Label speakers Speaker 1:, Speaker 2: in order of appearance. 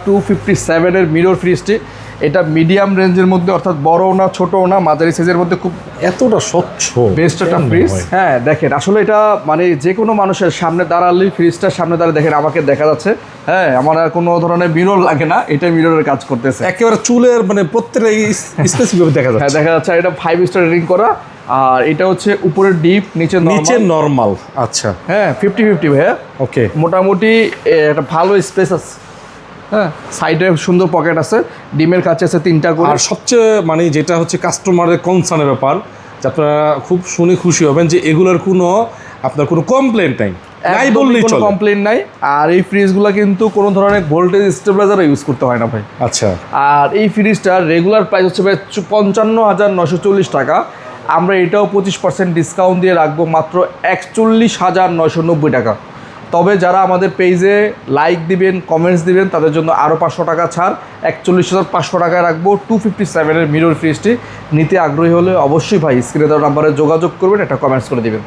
Speaker 1: 257 এর মিরর ফ্রিজটি। এটা মিডিয়াম রেঞ্জের মধ্যে, অর্থাৎ বড়ও না ছোটও না, মাঝারি সাইজের মধ্যে খুব
Speaker 2: এতটা স্বচ্ছ
Speaker 1: বেস্ট একটা ফ্রিজ। হ্যাঁ দেখেন, আসলে এটা মানে যে কোনো মানুষের সামনে দাঁড়ালেই, ফ্রিজটার সামনে দাঁড়িয়ে দেখেন আমাকে দেখা যাচ্ছে। হ্যাঁ, আমার আর কোনো ধরনের মিরর লাগে না, এটা মিররের কাজ করতেছে।
Speaker 2: একেবারে চুলের মানে প্রত্যেকটা স্পেসিফিক দেখা
Speaker 1: হ্যাঁ
Speaker 2: যাচ্ছে।
Speaker 1: দেখা যাচ্ছে, এটা 5 স্টার রেটিং করা। আর এটা হচ্ছে উপরে ডিপ, নিচে
Speaker 2: নরমাল। আচ্ছা,
Speaker 1: হ্যাঁ 50-50 ভাইয়া।
Speaker 2: ওকে,
Speaker 1: মোটামুটি একটা ভালো স্পেস আছে। হ্যাঁ, সাইডে সুন্দর পকেট আছে, ডিমের কাছে আছে 3টা করে।
Speaker 2: আর সবচেয়ে মানে যেটা হচ্ছে কাস্টমারের কনসার্নের ব্যাপার, যে আপনারা খুব শুনে খুশি হবেন যে এগুলোর কোনো আপনার কোনো কমপ্লেন্ট নাই, নাই বললেই চলে,
Speaker 1: কমপ্লেন নাই। আর এই ফ্রিজগুলো কিন্তু কোনো ধরনের ভোল্টেজ স্টেবিলাইজার ইউজ করতে হয় না ভাই।
Speaker 2: আচ্ছা,
Speaker 1: আর এই ফ্রিজটার রেগুলার প্রাইস হচ্ছে ভাই 55,940 টাকা। আমরা এটাও 25% ডিসকাউন্ট দিয়ে রাখবো মাত্র 41,990 টাকা। তবে যারা আমাদের পেজে লাইক দিবেন, কমেন্টস দিবেন, তাদের জন্য আরও 500 টাকা ছাড়, 41,500 টাকায় রাখবো 257 এর মিরর ফ্রিজটি। নিতে আগ্রহী হলে অবশ্যই ভাই স্ক্রিনে দেওয়া নাম্বারে যোগাযোগ করবেন, একটা কমেন্টস করে দিবেন।